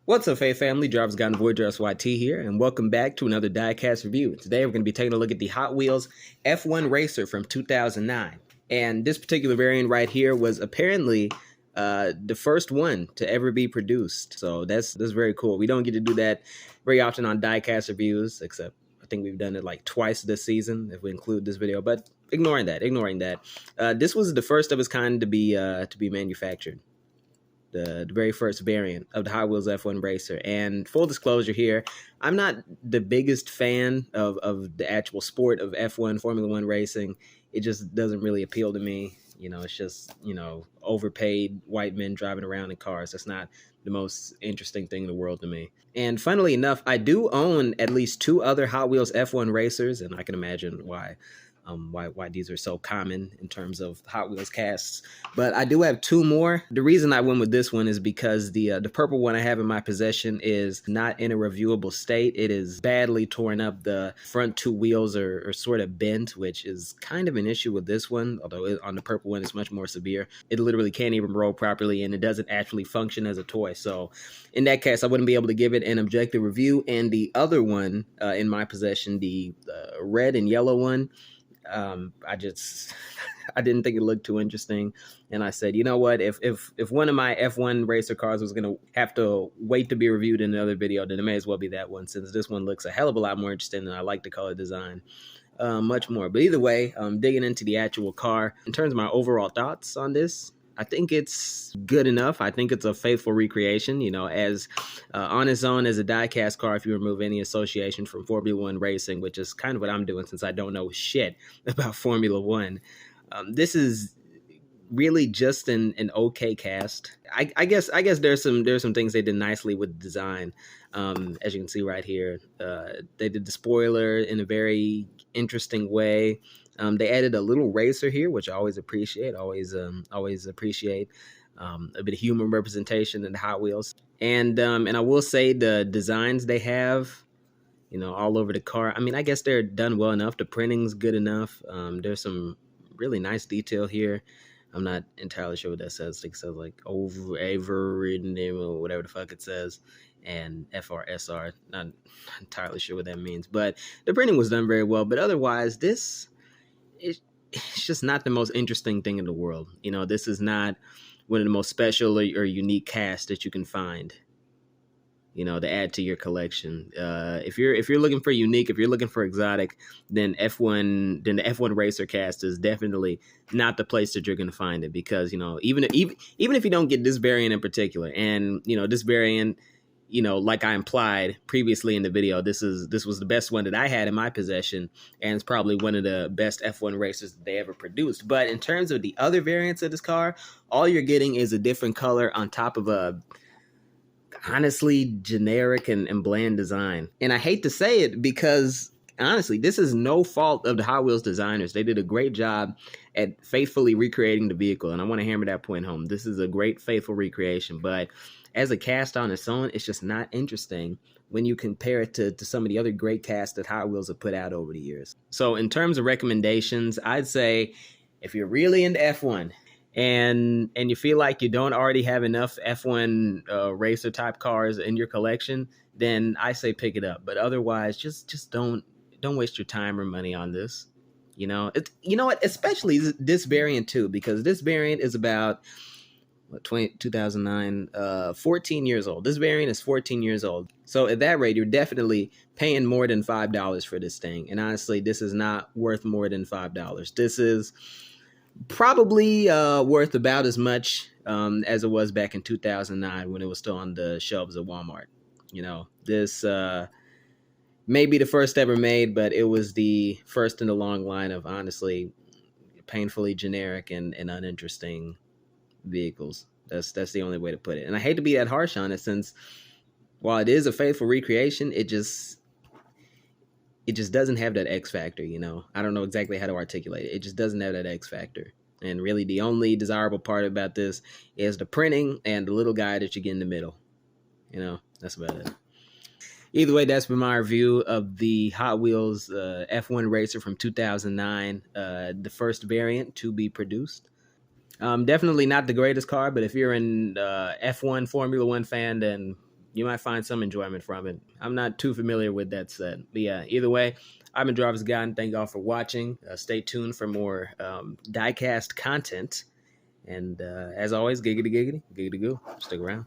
What's up, Faith family? Driver's Guide and Voyager SYT here, and welcome back to another Diecast review. Today, we're going to be taking a look at the Hot Wheels F1 Racer from 2009. And this particular variant right here was apparently the first one to ever be produced. So that's very cool. We don't get to do that very often on Diecast reviews, except I think we've done it like twice this season, if we include this video. But ignoring that, this was the first of its kind to be manufactured. The very first variant of the Hot Wheels F1 Racer. And full disclosure here, I'm not the biggest fan of the actual sport of F1 Formula One racing. It just doesn't really appeal to me. You know, it's just, overpaid white men driving around in cars. That's not the most interesting thing in the world to me. And funnily enough, I do own at least two other Hot Wheels F1 racers, and I can imagine why these are so common in terms of Hot Wheels casts. But I do have two more. The reason I went with this one is because the purple one I have in my possession is not in a reviewable state. It is badly torn up. The front two wheels are sort of bent, which is kind of an issue with this one, although on the purple one it's much more severe. It literally can't even roll properly, and it doesn't actually function as a toy. So in that case, I wouldn't be able to give it an objective review. And the other one in my possession, the red and yellow one, I didn't think it looked too interesting, and I said, you know what, if one of my F1 racer cars was gonna have to wait to be reviewed in another video, then it may as well be that one, since this one looks a hell of a lot more interesting, and I like the color design much more. But either way, digging into the actual car, in terms of my overall thoughts on this, I think it's good enough. I think it's a faithful recreation, as on its own as a diecast car, if you remove any association from Formula One racing, which is kind of what I'm doing since I don't know shit about Formula One. This is really just an okay cast. I guess there's some things they did nicely with the design. As you can see right here, they did the spoiler in a very interesting way. They added a little racer here, which I always appreciate. Always appreciate a bit of human representation in the Hot Wheels. And I will say the designs they have, all over the car. I mean, I guess they're done well enough. The printing's good enough. There's some really nice detail here. I'm not entirely sure what that says. I think it says like over or whatever the fuck it says, and FRSR. Not entirely sure what that means, but the printing was done very well. But otherwise, it's just not the most interesting thing in the world. This is not one of the most special or unique casts that you can find, to add to your collection. If you're looking for unique, if you're looking for exotic, then the F1 Racer cast is definitely not the place that you're going to find it, because even if you don't get this variant in particular, and this variant, like I implied previously in the video, this was the best one that I had in my possession, and it's probably one of the best F1 racers that they ever produced. But in terms of the other variants of this car, all you're getting is a different color on top of a honestly generic and bland design. And I hate to say it, because honestly, this is no fault of the Hot Wheels designers. They did a great job at faithfully recreating the vehicle, and I want to hammer that point home. This is a great, faithful recreation, but as a cast on its own, it's just not interesting when you compare it to some of the other great casts that Hot Wheels have put out over the years. So in terms of recommendations, I'd say if you're really into F1, and you feel like you don't already have enough F1 racer type cars in your collection, then I say pick it up. But otherwise, just don't waste your time or money on this. You know what? Especially this variant too, because this variant is about 2009, 14 years old. This variant is 14 years old. So at that rate, you're definitely paying more than $5 for this thing. And honestly, this is not worth more than $5. This is probably worth about as much as it was back in 2009 when it was still on the shelves at Walmart. This may be the first ever made, but it was the first in the long line of honestly painfully generic and uninteresting vehicles. That's the only way to put it. And I hate to be that harsh on it, since while it is a faithful recreation, it just doesn't have that X factor. I don't know exactly how to articulate it. It just doesn't have that X factor. And really the only desirable part about this is the printing and the little guy that you get in the middle. That's about it. Either way, that's been my review of the Hot Wheels F1 Racer from 2009, the first variant to be produced. Definitely not the greatest car, but if you're an F1 Formula One fan, then you might find some enjoyment from it. I'm not too familiar with that set. But yeah, either way, I've been Jarvis God. Thank y'all for watching. Stay tuned for more Diecast content. And as always, giggity, giggity, giggity, goo. Stick around.